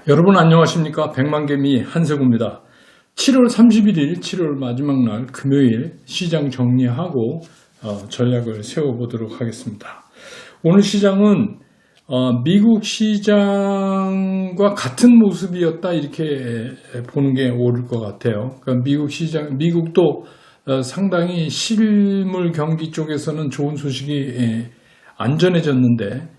여러분 안녕하십니까? 백만개미 한세구입니다. 7월 31일 7월 마지막 날 금요일 시장 정리하고 전략을 세워보도록 하겠습니다. 오늘 시장은 미국 시장과 같은 모습이었다 이렇게 보는 게 옳을 것 같아요. 그러니까 미국도 상당히 실물 경기 쪽에서는 좋은 소식이 안전해졌는데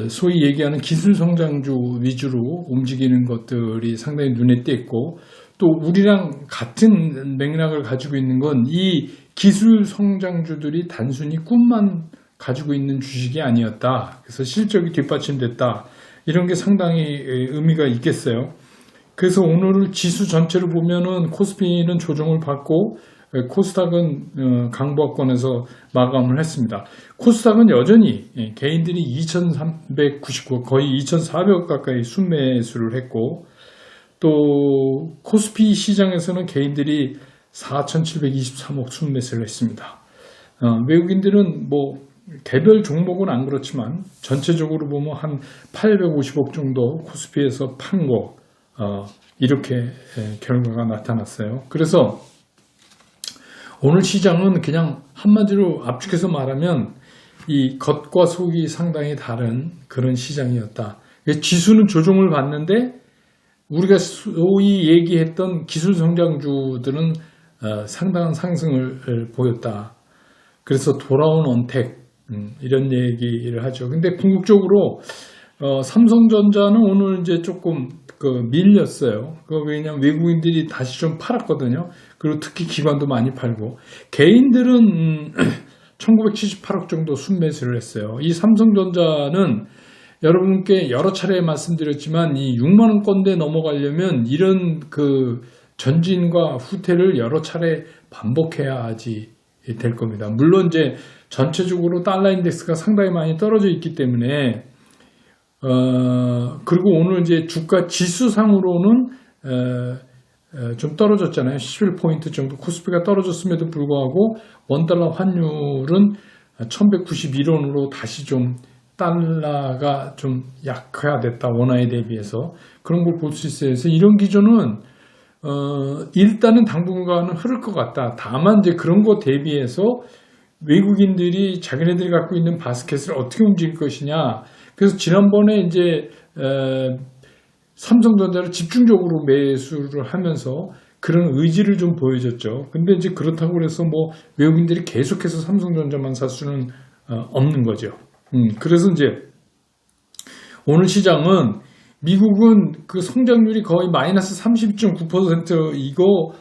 소위 얘기하는 기술 성장주 위주로 움직이는 것들이 상당히 눈에 띄었고, 또 우리랑 같은 맥락을 가지고 있는 건 이 기술 성장주들이 단순히 꿈만 가지고 있는 주식이 아니었다. 그래서 실적이 뒷받침됐다. 이런 게 상당히 의미가 있겠어요. 그래서 오늘 지수 전체를 보면은 코스피는 조정을 받고 코스닥은 강보합권에서 마감을 했습니다. 코스닥은 여전히 개인들이 2,399 거의 2,400억 가까이 순매수를 했고, 또 코스피 시장에서는 개인들이 4,723억 순매수를 했습니다. 외국인들은 개별 종목은 안 그렇지만 전체적으로 보면 한 850억 정도 코스피에서 판 거 이렇게 결과가 나타났어요. 그래서 오늘 시장은 그냥 한마디로 압축해서 말하면 이 겉과 속이 상당히 다른 그런 시장이었다. 지수는 조정을 받는데 우리가 소위 얘기했던 기술 성장주들은 상당한 상승을 보였다. 그래서 돌아온 언택 이런 얘기를 하죠. 근데 궁극적으로 삼성전자는 오늘 이제 조금 밀렸어요. 왜냐하면 외국인들이 다시 좀 팔았거든요. 그리고 특히 기관도 많이 팔고, 개인들은 1978억 정도 순매수를 했어요. 이 삼성전자는 여러분께 여러 차례 말씀드렸지만 이 6만원권대 넘어가려면 이런 전진과 후퇴를 여러 차례 반복해야지 될 겁니다. 물론 이제 전체적으로 달러 인덱스가 상당히 많이 떨어져 있기 때문에 그리고 오늘 이제 주가 지수상으로는 좀 떨어졌잖아요. 11포인트 정도 코스피가 떨어졌음에도 불구하고 원달러 환율은 1191원으로 다시 좀 달러가 좀 약화됐다. 원화에 대비해서 그런 걸 볼 수 있어요. 그래서 이런 기준은 일단은 당분간은 흐를 것 같다. 다만 이제 그런 거 대비해서 외국인들이 자기네들이 갖고 있는 바스켓을 어떻게 움직일 것이냐. 그래서 지난번에 이제 삼성전자를 집중적으로 매수를 하면서 그런 의지를 좀 보여줬죠. 근데 이제 그렇다고 해서 외국인들이 계속해서 삼성전자만 살 수는 없는 거죠. 그래서 이제 오늘 시장은 미국은 그 성장률이 거의 마이너스 32.9% 이거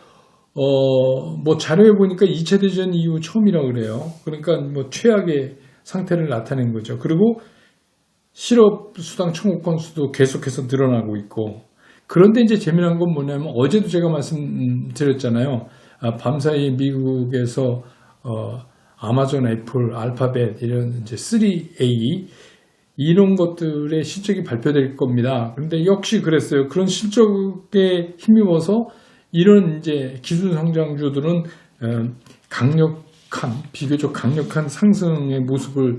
자료에 보니까 2차 대전 이후 처음이라고 그래요. 그러니까 최악의 상태를 나타낸 거죠. 그리고 실업수당 청구 건수도 계속해서 늘어나고 있고, 그런데 이제 재미난 건 뭐냐면 어제도 제가 말씀드렸잖아요. 밤사이 미국에서 아마존, 애플, 알파벳 이런 이제 3A 이런 것들의 실적이 발표될 겁니다. 그런데 역시 그랬어요. 그런 실적에 힘입어서 이런 이제 기술 성장주들은 비교적 강력한 상승의 모습을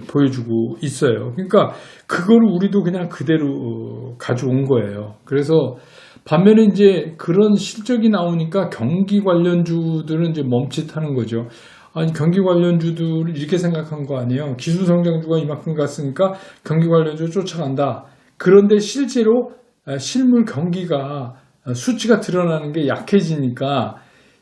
보여주고 있어요. 그러니까 그거를 우리도 그냥 그대로 가져온 거예요. 그래서 반면에 이제 그런 실적이 나오니까 경기 관련주들은 이제 멈칫하는 거죠. 아니, 경기 관련주들을 이렇게 생각한 거 아니에요. 기술 성장주가 이만큼 갔으니까 경기 관련주 쫓아간다. 그런데 실제로 실물 경기가 수치가 드러나는 게 약해지니까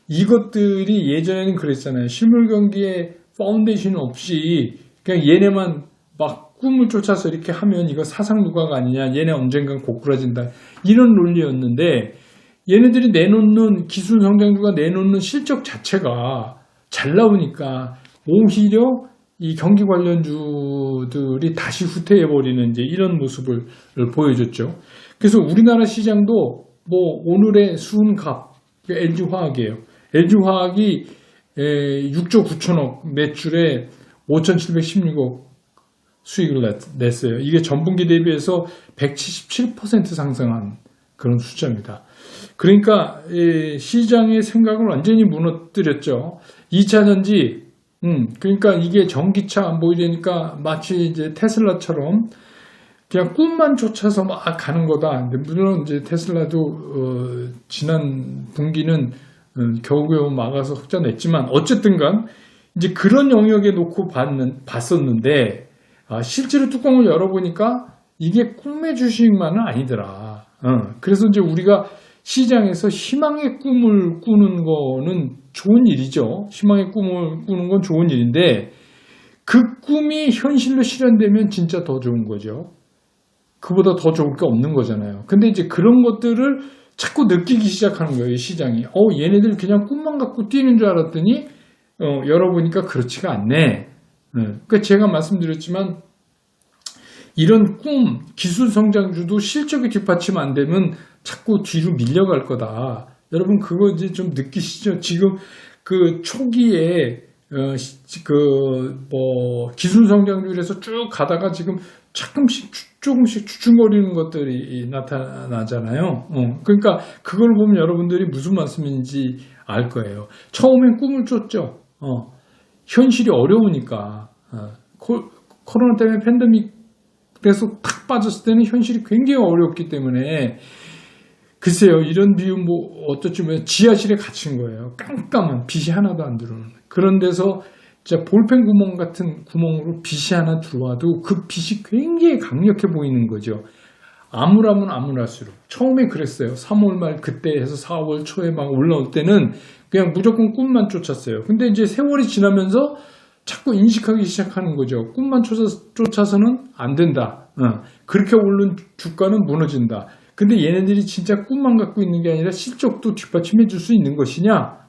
이것들이 예전에는 그랬잖아요. 실물 경기에 파운데이션 없이 그냥 얘네만 막 꿈을 쫓아서 이렇게 하면 이거 사상 누가가 아니냐. 얘네 언젠간 고꾸라진다. 이런 논리였는데 얘네들이 내놓는 기술 성장주가 내놓는 실적 자체가 잘 나오니까 오히려 이 경기 관련주들이 다시 후퇴해버리는 이제 이런 모습을 보여줬죠. 그래서 우리나라 시장도 오늘의 수은갑, LG화학이에요. LG화학이 6조 9천억 매출에 5,716억 수익을 냈어요. 이게 전분기 대비해서 177% 상승한 그런 숫자입니다. 그러니까 시장의 생각을 완전히 무너뜨렸죠. 2차 전지, 그러니까 이게 전기차 이러니까 마치 이제 테슬라처럼 그냥 꿈만 쫓아서 막 가는 거다. 물론 이제 테슬라도 지난 분기는 겨우겨우 막아서 흑자 냈지만 어쨌든간 이제 그런 영역에 놓고 봤었는데 실제로 뚜껑을 열어보니까 이게 꿈의 주식만은 아니더라. 그래서 이제 우리가 시장에서 희망의 꿈을 꾸는 거는 좋은 일이죠. 희망의 꿈을 꾸는 건 좋은 일인데 그 꿈이 현실로 실현되면 진짜 더 좋은 거죠. 그보다 더 좋을 게 없는 거잖아요. 근데 이제 그런 것들을 자꾸 느끼기 시작하는 거예요, 시장이. 얘네들 그냥 꿈만 갖고 뛰는 줄 알았더니 열어보니까 그렇지가 않네. 그러니까 제가 말씀드렸지만 이런 꿈, 기술 성장주도 실적이 뒷받침 안 되면 자꾸 뒤로 밀려갈 거다. 여러분 그거 이제 좀 느끼시죠? 지금 그 초기에 기술 성장률에서 쭉 가다가 지금 조금씩 주춤거리는 것들이 나타나잖아요. 그러니까 그걸 보면 여러분들이 무슨 말씀인지 알 거예요. 처음엔 꿈을 쫓죠. 현실이 어려우니까. 코로나 때문에 팬데믹에서 탁 빠졌을 때는 현실이 굉장히 어렵기 때문에 글쎄요, 이런 비유 어쩌면 지하실에 갇힌 거예요. 깜깜한 빛이 하나도 안 들어오는. 그런 데서 진짜 볼펜 구멍 같은 구멍으로 빛이 하나 들어와도 그 빛이 굉장히 강력해 보이는 거죠. 암울하면 암울할수록. 처음에 그랬어요. 3월 말 그때 해서 4월 초에 막 올라올 때는 그냥 무조건 꿈만 쫓았어요. 근데 이제 세월이 지나면서 자꾸 인식하기 시작하는 거죠. 꿈만 쫓아서는 안 된다. 그렇게 오른 주가는 무너진다. 근데 얘네들이 진짜 꿈만 갖고 있는 게 아니라 실적도 뒷받침해 줄 수 있는 것이냐?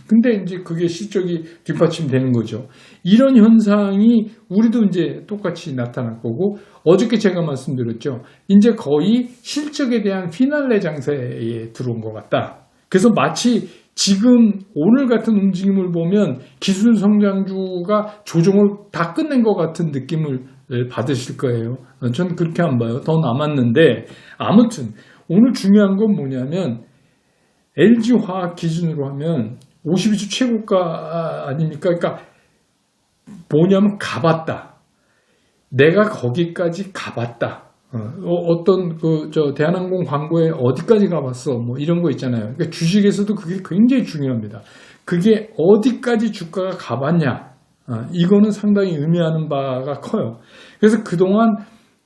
근데 이제 그게 실적이 뒷받침되는 거죠. 이런 현상이 우리도 이제 똑같이 나타날 거고, 어저께 제가 말씀드렸죠. 이제 거의 실적에 대한 피날레 장세에 들어온 것 같다. 그래서 마치 지금 오늘 같은 움직임을 보면 기술 성장주가 조정을 다 끝낸 것 같은 느낌을 받으실 거예요. 저는 그렇게 안 봐요. 더 남았는데, 아무튼 오늘 중요한 건 뭐냐면 LG화학 기준으로 하면 52주 최고가 아닙니까? 그러니까 뭐냐면 가봤다. 내가 거기까지 가봤다. 어떤 대한항공 광고에 어디까지 가봤어? 뭐 이런 거 있잖아요. 그러니까 주식에서도 그게 굉장히 중요합니다. 그게 어디까지 주가가 가봤냐? 이거는 상당히 의미하는 바가 커요. 그래서 그동안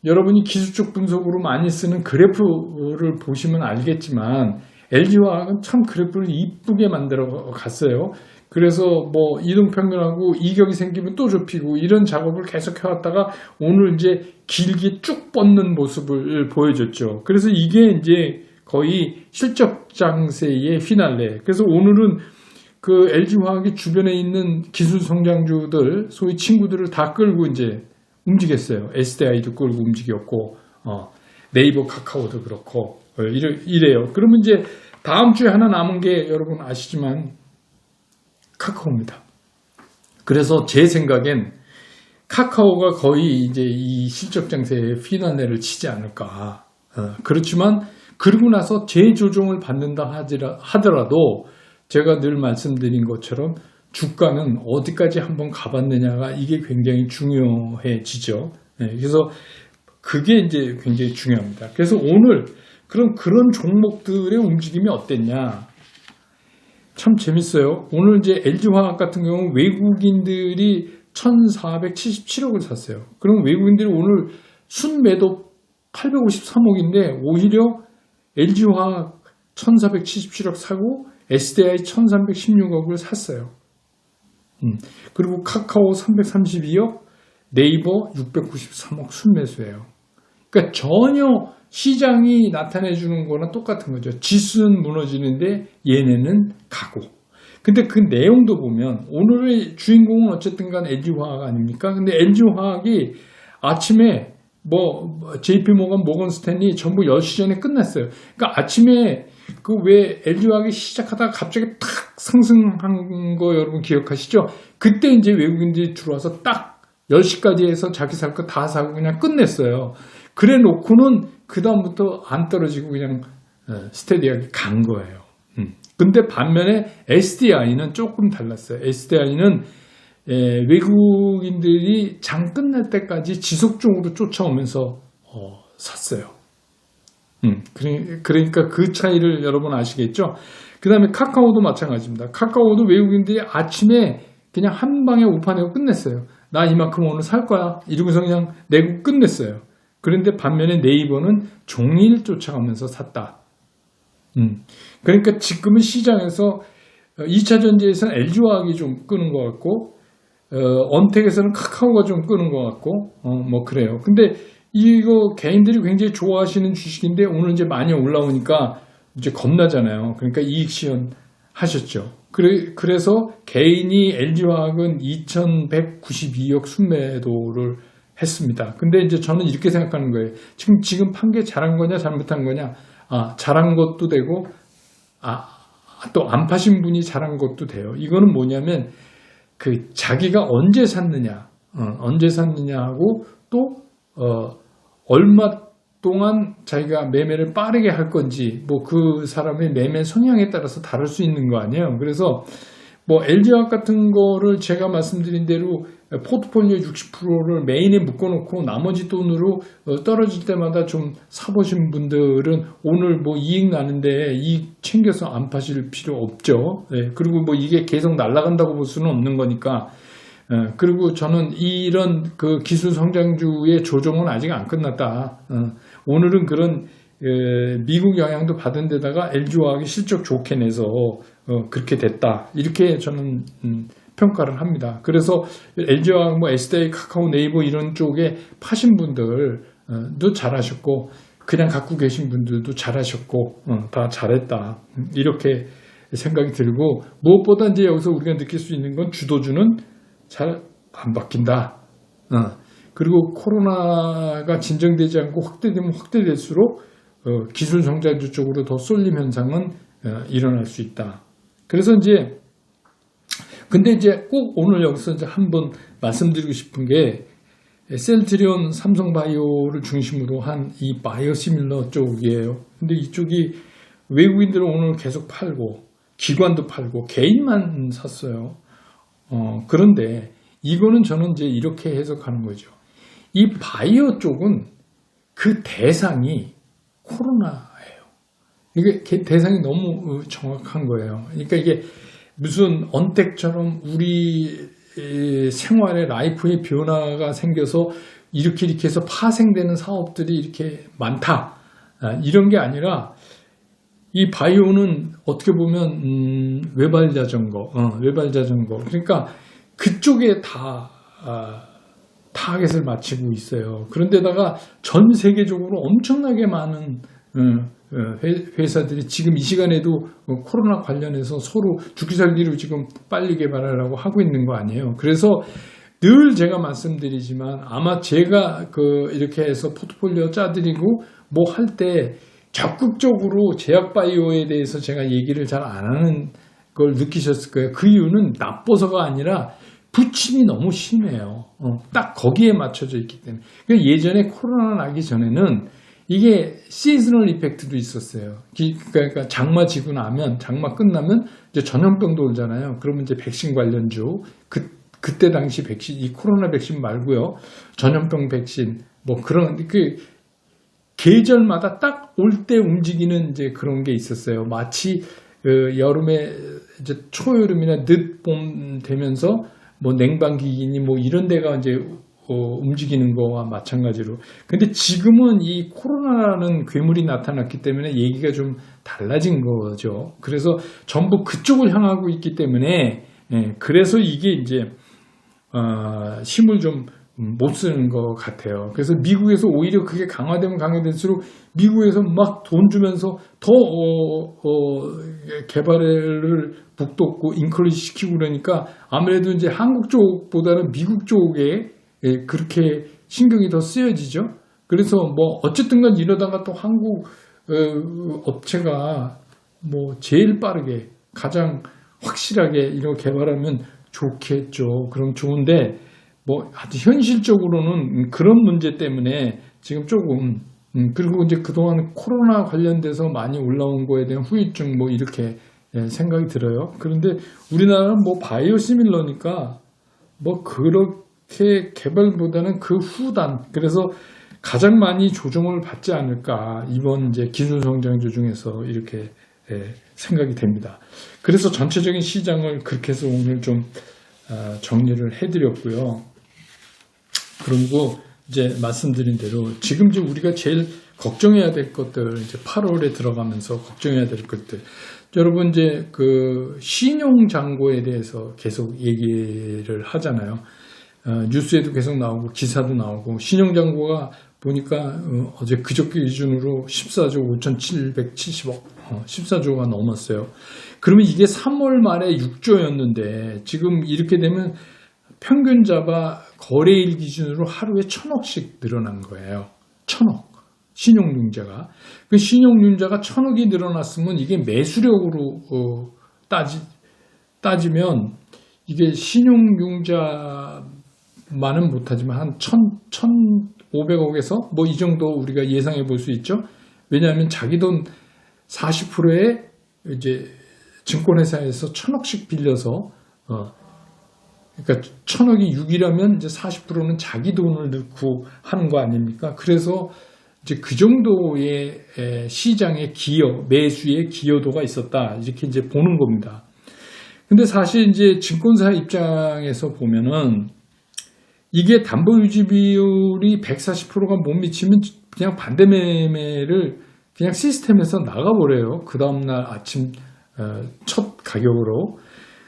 여러분이 기술적 분석으로 많이 쓰는 그래프를 보시면 알겠지만 LG화학은 참 그래프를 이쁘게 만들어 갔어요. 그래서 뭐 이동평균하고 이격이 생기면 또 좁히고 이런 작업을 계속 해왔다가 오늘 이제 길게 쭉 뻗는 모습을 보여줬죠. 그래서 이게 이제 거의 실적 장세의 피날레. 그래서 오늘은 그 LG화학이 주변에 있는 기술 성장주들, 소위 친구들을 다 끌고 이제 움직였어요. SDI도 끌고 움직였고, 네이버 카카오도 그렇고, 이래요. 그러면 이제 다음 주에 하나 남은 게 여러분 아시지만 카카오입니다. 그래서 제 생각엔 카카오가 거의 이제 이 실적 장세의 피날레를 치지 않을까. 그렇지만 그러고 나서 재조정을 받는다 하더라도 제가 늘 말씀드린 것처럼 주가는 어디까지 한번 가봤느냐가 이게 굉장히 중요해지죠. 그래서 그게 이제 굉장히 중요합니다. 그래서 오늘 그런 종목들의 움직임이 어땠냐? 참 재밌어요. 오늘 이제 LG화학 같은 경우는 외국인들이 1,477억을 샀어요. 그럼 외국인들이 오늘 순매도 853억인데 오히려 LG화학 1,477억 사고 SDI 1,316억을 샀어요. 그리고 카카오 332억, 네이버 693억 순매수예요. 그러니까 전혀 시장이 나타내주는 거나 똑같은 거죠. 지수는 무너지는데 얘네는 가고. 근데 그 내용도 보면 오늘의 주인공은 어쨌든 간 LG화학 아닙니까? 근데 LG화학이 아침에 JP모건, 모건스탠리 전부 10시 전에 끝났어요. 그러니까 아침에 그 왜 LG화학이 시작하다가 갑자기 탁 상승한 거 여러분 기억하시죠? 그때 이제 외국인들이 들어와서 딱 10시까지 해서 자기 살 거 다 사고 그냥 끝냈어요. 그래 놓고는 그 다음부터 안 떨어지고 그냥 스테디하게 간 거예요. 근데 반면에 SDI는 조금 달랐어요. SDI는 외국인들이 장 끝날 때까지 지속적으로 쫓아오면서 샀어요. 그러니까 그 차이를 여러분 아시겠죠? 그 다음에 카카오도 마찬가지입니다. 카카오도 외국인들이 아침에 그냥 한 방에 오판하고 끝냈어요. 나 이만큼 오늘 살 거야. 이러고서 그냥 내고 끝냈어요. 그런데 반면에 네이버는 종일 쫓아가면서 샀다. 그러니까 지금은 시장에서 2차 전지에서는 LG화학이 좀 끄는 것 같고, 언택에서는 카카오가 좀 끄는 것 같고, 뭐 그래요. 근데 이거 개인들이 굉장히 좋아하시는 주식인데 오늘 이제 많이 올라오니까 이제 겁나잖아요. 그러니까 이익 시연 하셨죠. 그래서 개인이 LG화학은 2,192억 순매도를 했습니다. 근데 이제 저는 이렇게 생각하는 거예요. 지금 판 게 잘한 거냐 잘못한 거냐. 잘한 것도 되고 또 안 파신 분이 잘한 것도 돼요. 이거는 뭐냐면 그 자기가 언제 샀느냐하고 또 얼마 동안 자기가 매매를 빠르게 할 건지 뭐 그 사람의 매매 성향에 따라서 다를 수 있는 거 아니에요. 그래서 뭐 LG화학 같은 거를 제가 말씀드린 대로 포트폴리오 60%를 메인에 묶어놓고 나머지 돈으로 떨어질 때마다 좀 사보신 분들은 오늘 뭐 이익 나는데 이익 챙겨서 안 파실 필요 없죠. 그리고 뭐 이게 계속 날아간다고 볼 수는 없는 거니까. 그리고 저는 이런 그 기술 성장주의 조정은 아직 안 끝났다. 오늘은 그런 미국 영향도 받은 데다가 LG화학이 실적 좋게 내서 그렇게 됐다. 이렇게 저는 평가를 합니다. 그래서 LG화학, 뭐 SDI, 카카오, 네이버 이런 쪽에 파신 분들도 잘하셨고 그냥 갖고 계신 분들도 잘하셨고 다 잘했다. 이렇게 생각이 들고 무엇보다 이제 여기서 우리가 느낄 수 있는 건 주도주는 잘 안 바뀐다. 그리고 코로나가 진정되지 않고 확대되면 확대될수록 기술 성장주 쪽으로 더 쏠림 현상은 일어날 수 있다. 그래서 근데 이제 꼭 오늘 여기서 이제 한번 말씀드리고 싶은 게 셀트리온, 삼성바이오를 중심으로 한 이 바이오시밀러 쪽이에요. 근데 이쪽이 외국인들은 오늘 계속 팔고 기관도 팔고 개인만 샀어요. 그런데 이거는 저는 이제 이렇게 해석하는 거죠. 이 바이오 쪽은 그 대상이 코로나예요. 이게 대상이 너무 정확한 거예요. 그러니까 이게 무슨 언택처럼 우리 생활의 라이프의 변화가 생겨서 이렇게 해서 파생되는 사업들이 이렇게 많다. 이런 게 아니라 이 바이오는 어떻게 보면 외발 자전거. 그러니까 그쪽에 다 타겟을 맞추고 있어요. 그런데다가 전 세계적으로 엄청나게 많은 회사들이 지금 이 시간에도 코로나 관련해서 서로 죽기 살기로 지금 빨리 개발하려고 하고 있는 거 아니에요. 그래서 늘 제가 말씀드리지만 아마 제가 이렇게 해서 포트폴리오 짜드리고 뭐 할 때 적극적으로 제약바이오에 대해서 제가 얘기를 잘 안 하는 걸 느끼셨을 거예요. 그 이유는 나빠서가 아니라 부침이 너무 심해요. 딱 거기에 맞춰져 있기 때문에. 그러니까 예전에 코로나 나기 전에는 이게 시즈널 이펙트도 있었어요. 그러니까 장마 지고 나면, 장마 끝나면 이제 전염병도 오잖아요. 그러면 이제 백신 관련주, 그때 당시 백신, 이 코로나 백신 말고요. 전염병 백신, 뭐 그런, 계절마다 딱 올 때 움직이는 이제 그런 게 있었어요. 마치 여름에 이제 초여름이나 늦봄 되면서 뭐 냉방기기니 뭐 이런 데가 이제 움직이는 거와 마찬가지로. 근데 지금은 이 코로나라는 괴물이 나타났기 때문에 얘기가 좀 달라진 거죠. 그래서 전부 그쪽을 향하고 있기 때문에 그래서 이게 이제 힘을 좀 못 쓰는 것 같아요. 그래서 미국에서 오히려 그게 강화되면 강화될수록 미국에서 막 돈 주면서 더 개발을 북돋고 인커리지 시키고 그러니까 아무래도 이제 한국 쪽보다는 미국 쪽에 그렇게 신경이 더 쓰여지죠. 그래서 뭐 어쨌든 간 이러다가 또 한국 업체가 뭐 제일 빠르게 가장 확실하게 이런 개발하면 좋겠죠. 그럼 좋은데 뭐 아주 현실적으로는 그런 문제 때문에 지금 조금 그리고 이제 그동안 코로나 관련돼서 많이 올라온 거에 대한 후유증 뭐 이렇게 생각이 들어요. 그런데 우리나라는 뭐 바이오시밀러니까 뭐 그렇게 개발보다는 그 후단, 그래서 가장 많이 조정을 받지 않을까 이번 이제 기술성장주 중에서 이렇게 생각이 됩니다. 그래서 전체적인 시장을 그렇게 해서 오늘 좀 정리를 해드렸고요. 그리고 이제 말씀드린 대로 지금 이제 우리가 제일 걱정해야 될 것들, 이제 8월에 들어가면서 걱정해야 될 것들. 여러분 이제 그 신용 잔고에 대해서 계속 얘기를 하잖아요. 뉴스에도 계속 나오고 기사도 나오고 신용 잔고가 보니까 어제 그저께 기준으로 14조 5,770억, 14조가 넘었어요. 그러면 이게 3월 말에 6조였는데 지금 이렇게 되면 평균 잡아 거래일 기준으로 하루에 1,000억씩 늘어난 거예요. 1,000억. 신용융자가. 그 신용융자가 1,000억이 늘어났으면 이게 매수력으로 따지면 이게 신용융자만은 못하지만 한 1,500억에서 뭐 이 정도 우리가 예상해 볼 수 있죠. 왜냐하면 자기 돈 40%에 이제 증권회사에서 1,000억씩 빌려서 그러니까 1,000억이 6이라면 이제 40%는 자기 돈을 넣고 하는 거 아닙니까? 그래서 이제 그 정도의 시장의 기여, 매수의 기여도가 있었다. 이렇게 이제 보는 겁니다. 근데 사실 이제 증권사 입장에서 보면은 이게 담보 유지 비율이 140%가 못 미치면 그냥 반대 매매를 그냥 시스템에서 나가버려요. 그 다음날 아침 첫 가격으로.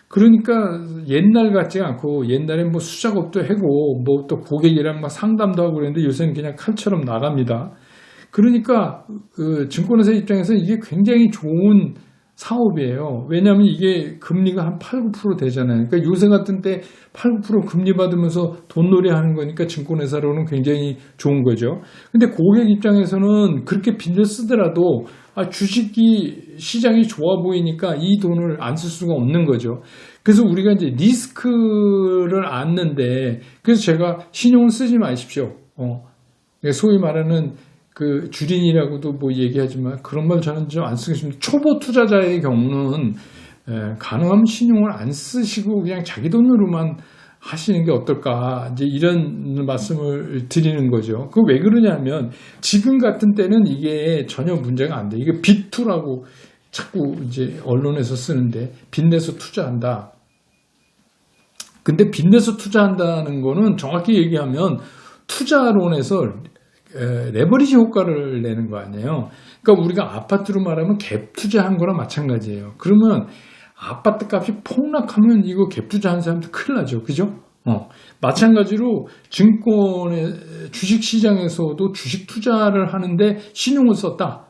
그러니까 옛날 같지가 않고 옛날엔 뭐 수작업도 하고 뭐 또 고객이랑 막 상담도 하고 그랬는데 요새는 그냥 칼처럼 나갑니다. 그러니까 그 증권회사 입장에서 이게 굉장히 좋은 사업이에요. 왜냐하면 이게 금리가 한 8, 9% 되잖아요. 그러니까 요새 같은 때 8, 9% 금리 받으면서 돈놀이 하는 거니까 증권회사로는 굉장히 좋은 거죠. 근데 고객 입장에서는 그렇게 빌려 쓰더라도 주식이 시장이 좋아 보이니까 이 돈을 안 쓸 수가 없는 거죠. 그래서 우리가 이제 리스크를 안는데 그래서 제가 신용을 쓰지 마십시오. 소위 말하는 그 주린이라고도 뭐 얘기하지만 그런 말 저는 좀 안 쓰겠습니다. 초보 투자자의 경우는 가능하면 신용을 안 쓰시고 그냥 자기 돈으로만 하시는 게 어떨까 이제 이런 말씀을 드리는 거죠. 그 왜 그러냐면 지금 같은 때는 이게 전혀 문제가 안 돼. 이게 빚투라고 자꾸 이제 언론에서 쓰는데 빚내서 투자한다. 근데 빚내서 투자한다는 거는 정확히 얘기하면 투자론에서 레버리지 효과를 내는 거 아니에요. 그러니까 우리가 아파트로 말하면 갭 투자한 거랑 마찬가지예요. 그러면 아파트 값이 폭락하면 이거 갭 투자한 사람도 큰일 나죠. 그죠? 마찬가지로 증권의 주식 시장에서도 주식 투자를 하는데 신용을 썼다.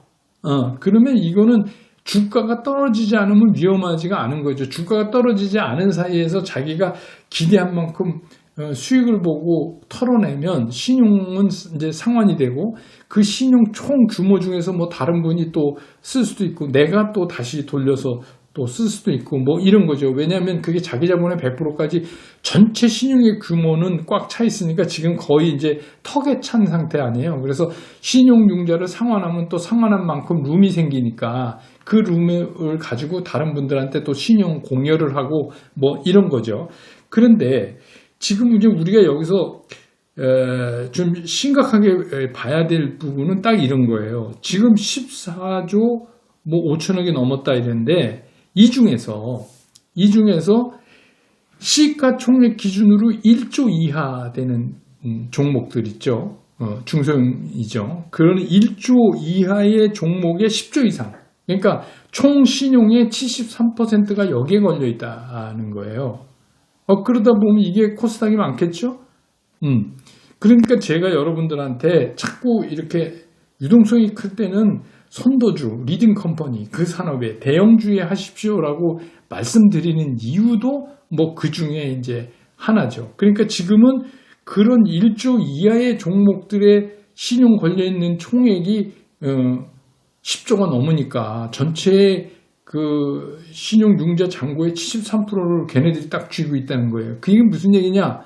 그러면 이거는 주가가 떨어지지 않으면 위험하지가 않은 거죠. 주가가 떨어지지 않은 사이에서 자기가 기대한 만큼 수익을 보고 털어내면 신용은 이제 상환이 되고 그 신용 총 규모 중에서 뭐 다른 분이 또 쓸 수도 있고 내가 또 다시 돌려서 또 쓸 수도 있고 뭐 이런 거죠. 왜냐하면 그게 자기 자본의 100%까지 전체 신용의 규모는 꽉 차 있으니까 지금 거의 이제 턱에 찬 상태 아니에요. 그래서 신용융자를 상환하면 또 상환한 만큼 룸이 생기니까 그 룸을 가지고 다른 분들한테 또 신용 공여를 하고 뭐 이런 거죠. 그런데 지금 이제 우리가 여기서 좀 심각하게 봐야 될 부분은 딱 이런 거예요. 지금 14조 뭐 5천억이 넘었다 이랬는데 이 중에서 시가총액 기준으로 1조 이하 되는 종목들 있죠. 중소형이죠. 그런 1조 이하의 종목의 10조 이상. 그러니까 총 신용의 73%가 여기에 걸려 있다는 거예요. 그러다 보면 이게 코스닥이 많겠죠? 그러니까 제가 여러분들한테 자꾸 이렇게 유동성이 클 때는 선도주, 리딩 컴퍼니, 그 산업에 대형주에 하십시오라고 말씀드리는 이유도 뭐 그 중에 이제 하나죠. 그러니까 지금은 그런 1조 이하의 종목들의 신용 걸려있는 총액이 10조가 넘으니까 전체의 그 신용융자 잔고의 73%를 걔네들이 딱 쥐고 있다는 거예요. 그게 무슨 얘기냐?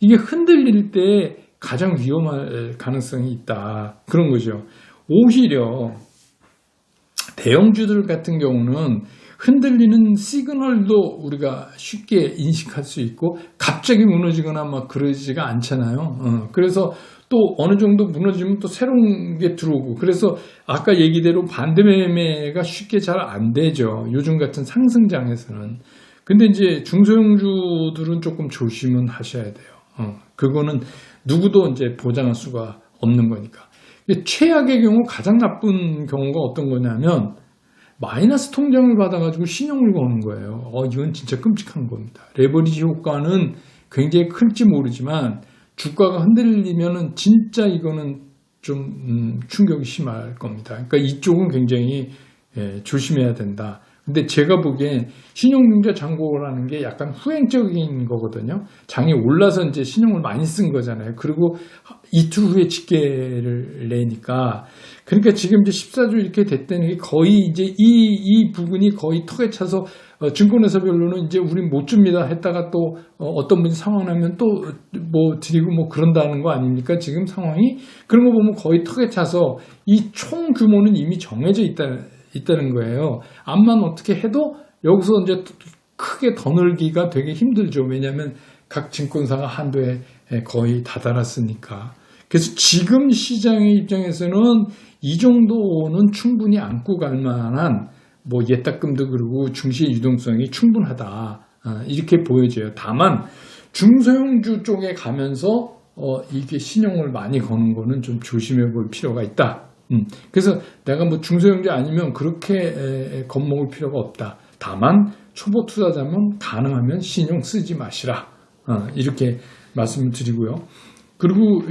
이게 흔들릴 때 가장 위험할 가능성이 있다. 그런 거죠. 오히려 대형주들 같은 경우는 흔들리는 시그널도 우리가 쉽게 인식할 수 있고 갑자기 무너지거나 막 그러지가 않잖아요. 그래서 또 어느 정도 무너지면 또 새로운 게 들어오고 그래서 아까 얘기대로 반대 매매가 쉽게 잘 안 되죠. 요즘 같은 상승장에서는. 근데 이제 중소형주들은 조금 조심은 하셔야 돼요. 그거는 누구도 이제 보장할 수가 없는 거니까. 최악의 경우 가장 나쁜 경우가 어떤 거냐면 마이너스 통장을 받아가지고 신용을 거는 거예요. 이건 진짜 끔찍한 겁니다. 레버리지 효과는 굉장히 클지 모르지만 주가가 흔들리면은 진짜 이거는 좀 충격이 심할 겁니다. 그러니까 이쪽은 굉장히 조심해야 된다. 근데 제가 보기엔 신용융자 잔고라는 게 약간 후행적인 거거든요. 장이 올라서 이제 신용을 많이 쓴 거잖아요. 그리고 이틀 후에 집계를 내니까. 그러니까 지금 이제 14주 이렇게 됐다는 게 거의 이제 이 부분이 거의 턱에 차서 증권회사 별로는 이제 우린 못 줍니다 했다가 또 어떤 분이 상황 나면 또 뭐 드리고 뭐 그런다는 거 아닙니까? 지금 상황이. 그런 거 보면 거의 턱에 차서 이 총 규모는 이미 정해져 있다는 거예요. 암만 어떻게 해도 여기서 이제 크게 더 늘기가 되게 힘들죠. 왜냐하면 각 증권사가 한도에 거의 다다랐으니까. 그래서 지금 시장의 입장에서는 이 정도는 충분히 안고 갈 만한 뭐 예탁금도 그러고 중시의 유동성이 충분하다. 이렇게 보여져요. 다만 중소형주 쪽에 가면서 이게 신용을 많이 거는 거는 좀 조심해 볼 필요가 있다. 그래서 내가 뭐 중소형주 아니면 그렇게 겁먹을 필요가 없다. 다만 초보 투자자면 가능하면 신용 쓰지 마시라. 이렇게 말씀을 드리고요. 그리고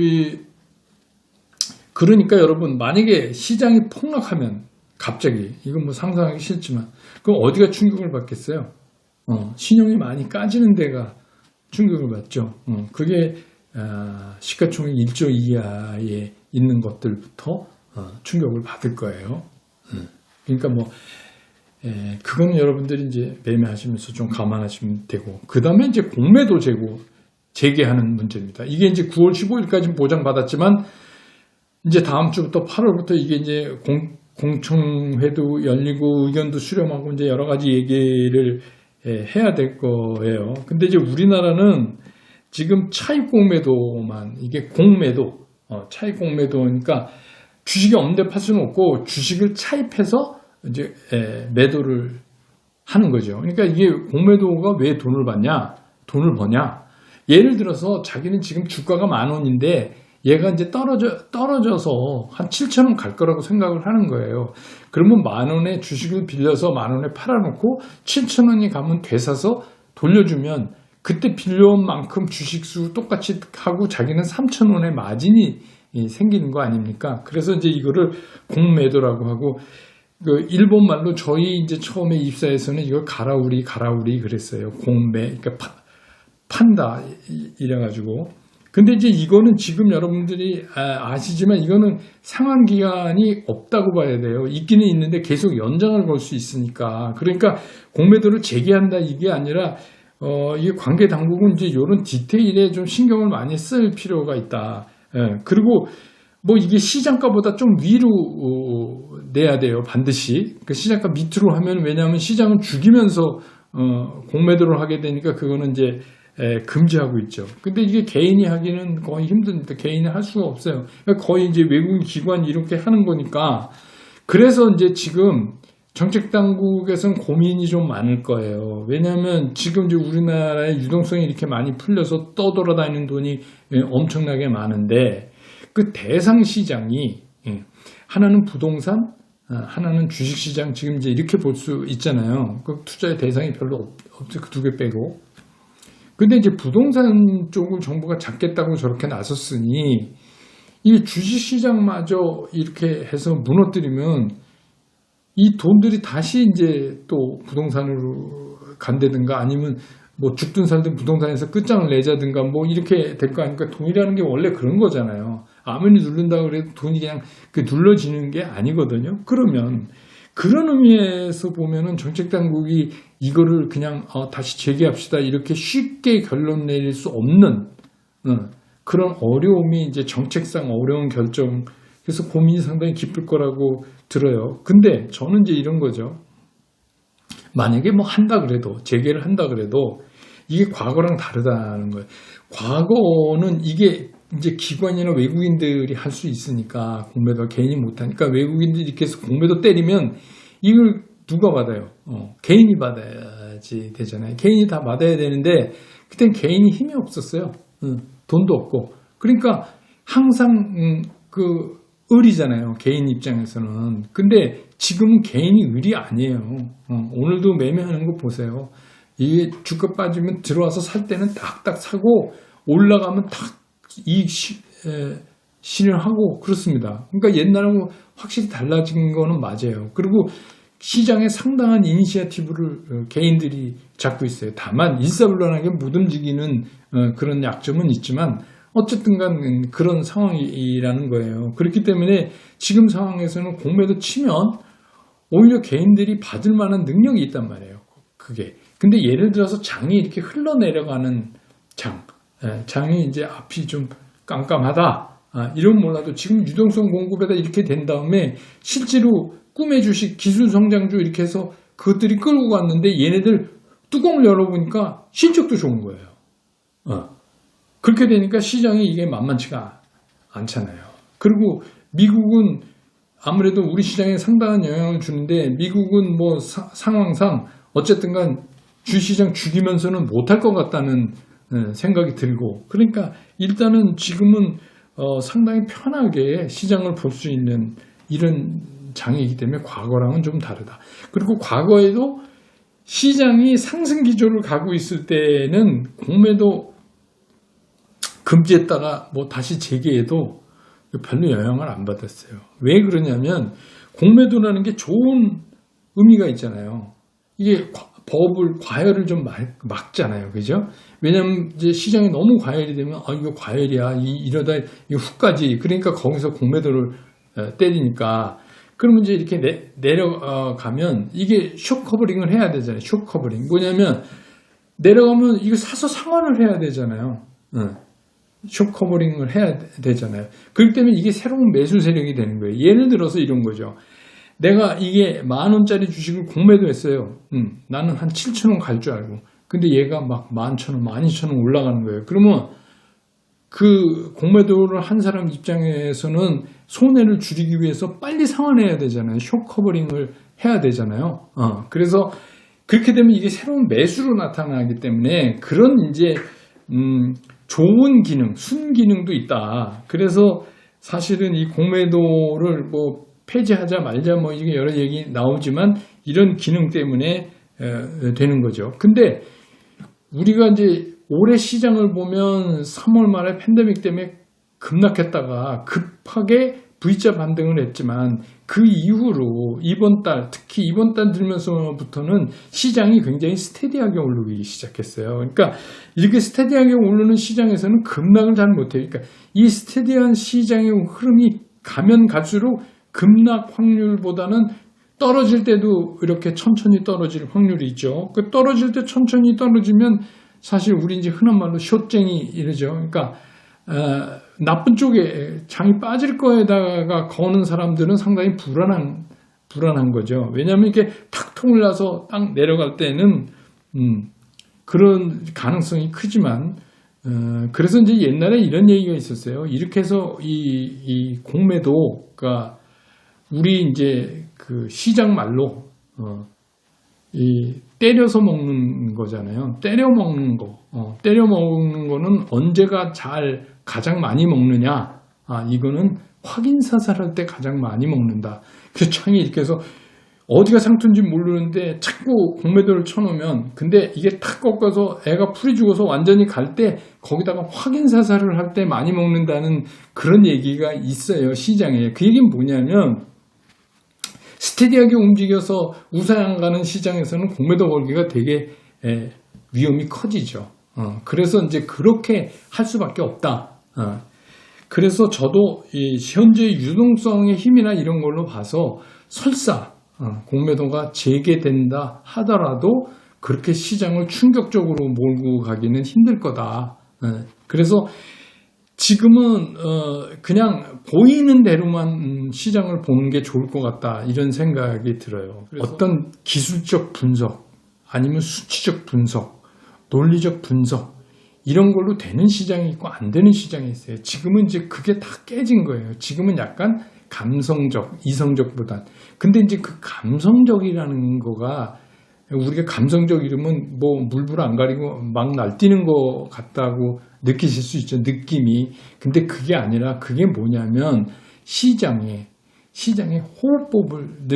그러니까 여러분 만약에 시장이 폭락하면 갑자기 이건 뭐 상상하기 싫지만 그럼 어디가 충격을 받겠어요? 신용이 많이 까지는 데가 충격을 받죠. 그게 시가총액 1조 이하에 있는 것들부터 충격을 받을 거예요. 그러니까 뭐 그건 여러분들이 이제 매매하시면서 좀 감안하시면 되고 그 다음에 이제 공매도 재개하는 문제입니다. 이게 이제 9월 15일까지 보장받았지만 이제 다음 주부터 8월부터 이게 이제 공청회도 열리고 의견도 수렴하고 이제 여러 가지 얘기를 해야 될 거예요. 근데 이제 우리나라는 지금 차익 공매도만 이게 공매도 차익 공매도니까 주식이 없는데 팔 수는 없고 주식을 차입해서 이제 매도를 하는 거죠. 그러니까 이게 공매도가 왜 돈을 돈을 버냐? 예를 들어서 자기는 지금 주가가 10,000원인데 얘가 이제 떨어져서 한 7,000원 갈 거라고 생각을 하는 거예요. 그러면 10,000원에 주식을 빌려서 10,000원에 팔아놓고 7,000원이 가면 되사서 돌려주면 그때 빌려온 만큼 주식수 똑같이 하고 자기는 3,000원의 마진이 생기는 거 아닙니까? 그래서 이제 이거를 공매도라고 하고 그 일본 말로 저희 이제 처음에 입사해서는 이걸 가라우리 그랬어요. 공매 그러니까 판다 이래가지고. 근데 이제 이거는 지금 여러분들이 아시지만 이거는 상환 기간이 없다고 봐야 돼요. 있기는 있는데 계속 연장을 걸 수 있으니까. 그러니까 공매도를 재개한다 이게 아니라 이게 관계 당국은 이제 이런 디테일에 좀 신경을 많이 쓸 필요가 있다. 그리고 뭐 이게 시장가보다 좀 위로 내야 돼요. 반드시. 그 시장가 밑으로 하면 왜냐하면 시장은 죽이면서 공매도를 하게 되니까 그거는 이제 금지하고 있죠. 근데 이게 개인이 하기는 거의 힘듭니다. 개인이 할 수가 없어요. 그러니까 거의 이제 외국인 기관이 이렇게 하는 거니까. 그래서 이제 지금 정책당국에서는 고민이 좀 많을 거예요. 왜냐하면 지금 이제 우리나라의 유동성이 이렇게 많이 풀려서 떠돌아다니는 돈이 엄청나게 많은데 그 대상 시장이 하나는 부동산, 하나는 주식시장 지금 이제 이렇게 볼 수 있잖아요. 그 투자의 대상이 별로 없죠. 그 두 개 빼고. 근데 이제 부동산 쪽을 정부가 잡겠다고 저렇게 나섰으니 이 주식시장마저 이렇게 해서 무너뜨리면 이 돈들이 다시 이제 또 부동산으로 간다든가 아니면 뭐 죽든 살든 부동산에서 끝장을 내자든가 뭐 이렇게 될 거 아닙니까? 돈이라는 게 원래 그런 거잖아요. 아무리 누른다고 그래도 돈이 그냥 눌러지는 게 아니거든요. 그러면 그런 의미에서 보면은 정책당국이 이거를 그냥 다시 재개합시다 이렇게 쉽게 결론 내릴 수 없는 그런 어려움이 이제 정책상 어려운 결정 그래서 고민이 상당히 깊을 거라고 들어요. 근데 저는 이제 이런 거죠. 만약에 뭐 한다 그래도, 재개를 한다 그래도 이게 과거랑 다르다는 거예요. 과거는 이게 이제 기관이나 외국인들이 할 수 있으니까, 공매도 개인이 못하니까 외국인들이 이렇게 해서 공매도 때리면 이걸 누가 받아요? 개인이 받아야지 되잖아요. 개인이 다 받아야 되는데 그땐 개인이 힘이 없었어요. 돈도 없고. 그러니까 항상 그 을이잖아요. 개인 입장에서는. 근데 지금은 개인이 을이 아니에요. 오늘도 매매하는 거 보세요. 이게 주가 빠지면 들어와서 살 때는 딱딱 사고 올라가면 딱 이익 실현을 하고 그렇습니다. 그러니까 옛날하고 확실히 달라진 거는 맞아요. 그리고 시장에 상당한 이니시어티브를 개인들이 잡고 있어요. 다만 일사불란하게 못 움직이는 그런 약점은 있지만 어쨌든 간 그런 상황이라는 거예요. 그렇기 때문에 지금 상황에서는 공매도 치면 오히려 개인들이 받을 만한 능력이 있단 말이에요. 그게. 근데 예를 들어서 장이 이렇게 흘러내려가는 장이 이제 앞이 좀 깜깜하다. 이런 몰라도 지금 유동성 공급에다 이렇게 된 다음에 실제로 꿈의 주식, 기술 성장주 이렇게 해서 그것들이 끌고 갔는데 얘네들 뚜껑을 열어보니까 실적도 좋은 거예요. 그렇게 되니까 시장이 이게 만만치가 않잖아요. 그리고 미국은 아무래도 우리 시장에 상당한 영향을 주는데 미국은 뭐 상황상 어쨌든 간 주시장 죽이면서는 못할 것 같다는 생각이 들고 그러니까 일단은 지금은 상당히 편하게 시장을 볼 수 있는 이런 장이기 때문에 과거랑은 좀 다르다. 그리고 과거에도 시장이 상승 기조를 가고 있을 때는 공매도 금지했다가 뭐 다시 재개해도 별로 영향을 안 받았어요. 왜 그러냐면 공매도라는 게 좋은 의미가 있잖아요. 이게 법을 과열을 좀 막잖아요. 그죠? 왜냐면 이제 시장이 너무 과열이 되면 이거 과열이야. 이러다 이거 훅까지. 그러니까 거기서 공매도를 때리니까 그러면 이제 이렇게 내려가면 이게 쇼 커버링을 해야 되잖아요. 쇼 커버링. 뭐냐면 내려가면 이거 사서 상환을 해야 되잖아요. 쇼 커버링을 해야 되잖아요. 그렇기 때문에 이게 새로운 매수 세력이 되는 거예요. 예를 들어서 이런 거죠. 내가 이게 10,000원짜리 주식을 공매도 했어요. 나는 한 7,000원 갈 줄 알고. 근데 얘가 막 11,000원, 12,000원 올라가는 거예요. 그러면 그 공매도를 한 사람 입장에서는 손해를 줄이기 위해서 빨리 상환해야 되잖아요. 쇼 커버링을 해야 되잖아요. 그래서 그렇게 되면 이게 새로운 매수로 나타나기 때문에 그런 이제 좋은 기능, 순기능도 있다. 그래서 사실은 이 공매도를 뭐 폐지하자 말자 뭐 이게 여러 얘기 나오지만 이런 기능 때문에 되는 거죠. 근데 우리가 이제 올해 시장을 보면 3월 말에 팬데믹 때문에 급락했다가 급하게 V자 반등을 했지만 그 이후로 이번 달, 특히 이번 달 들면서부터는 시장이 굉장히 스테디하게 오르기 시작했어요. 그러니까 이렇게 스테디하게 오르는 시장에서는 급락을 잘 못해요. 그러니까 이 스테디한 시장의 흐름이 가면 갈수록 급락 확률보다는 떨어질 때도 이렇게 천천히 떨어질 확률이 있죠. 그 떨어질 때 천천히 떨어지면 사실 우리 이제 흔한 말로 숏쟁이 이러죠. 그러니까 나쁜 쪽에 장이 빠질 거에다가 거는 사람들은 상당히 불안한 거죠. 왜냐하면 이렇게 탁 통을 나서 딱 내려갈 때는 그런 가능성이 크지만 그래서 이제 옛날에 이런 얘기가 있었어요. 이렇게 해서 이 공매도가 우리 이제 그 시장 말로 이 때려서 먹는 거잖아요. 때려 먹는 거. 때려 먹는 거는 언제가 가장 많이 먹느냐? 이거는 확인 사살할 때 가장 많이 먹는다. 그래서 창이 이렇게 해서 어디가 상투인지 모르는데 자꾸 공매도를 쳐놓으면 근데 이게 탁 꺾어서 애가 풀이 죽어서 완전히 갈 때 거기다가 확인 사살을 할 때 많이 먹는다는 그런 얘기가 있어요. 시장에. 그 얘기는 뭐냐면 스테디하게 움직여서 우상향 가는 시장에서는 공매도 걸기가 되게 위험이 커지죠. 그래서 이제 그렇게 할 수밖에 없다. 그래서 저도 이 현재 유동성의 힘이나 이런 걸로 봐서 설사 공매도가 재개된다 하더라도 그렇게 시장을 충격적으로 몰고 가기는 힘들 거다. 그래서 지금은 그냥 보이는 대로만 시장을 보는 게 좋을 것 같다 이런 생각이 들어요. 어떤 기술적 분석 아니면 수치적 분석, 논리적 분석 이런 걸로 되는 시장이 있고 안 되는 시장이 있어요. 지금은 이제 그게 다 깨진 거예요. 지금은 약간 감성적, 이성적보단. 근데 이제 그 감성적이라는 거가 우리가 감성적 이러면 뭐 물불 안 가리고 막 날뛰는 것 같다고 느끼실 수 있죠. 느낌이. 근데 그게 아니라 그게 뭐냐면 시장의 호흡법을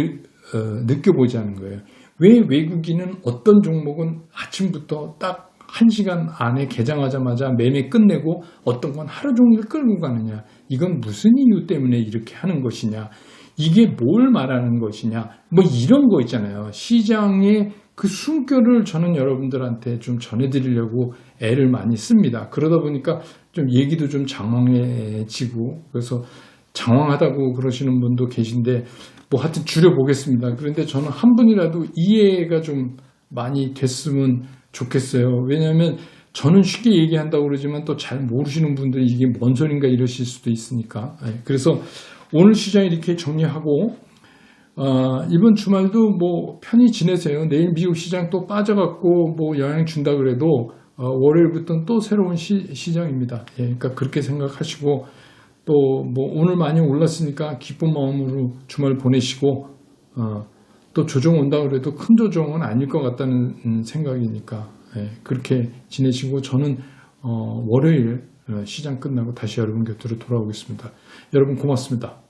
느껴보자는 거예요. 왜 외국인은 어떤 종목은 아침부터 딱 1시간 안에 개장하자마자 매매 끝내고 어떤 건 하루 종일 끌고 가느냐. 이건 무슨 이유 때문에 이렇게 하는 것이냐. 이게 뭘 말하는 것이냐. 뭐 이런 거 있잖아요. 시장의 그 숨결을 저는 여러분들한테 좀 전해드리려고 애를 많이 씁니다. 그러다 보니까 좀 얘기도 좀 장황해지고 그래서 장황하다고 그러시는 분도 계신데 뭐 하여튼 줄여보겠습니다. 그런데 저는 한 분이라도 이해가 좀 많이 됐으면 좋겠어요. 왜냐하면 저는 쉽게 얘기한다고 그러지만 또 잘 모르시는 분들이 이게 뭔 소린가 이러실 수도 있으니까. 그래서 오늘 시장 이렇게 정리하고 이번 주말도 뭐 편히 지내세요. 내일 미국 시장 또 빠져갖고 뭐 영향 준다 그래도 월요일부터는 또 새로운 시장입니다. 그러니까 그렇게 생각하시고 또 뭐 오늘 많이 올랐으니까 기쁜 마음으로 주말 보내시고 또 조정 온다 그래도 큰 조정은 아닐 것 같다는 생각이니까 그렇게 지내시고 저는 월요일 시장 끝나고 다시 여러분 곁으로 돌아오겠습니다. 여러분 고맙습니다.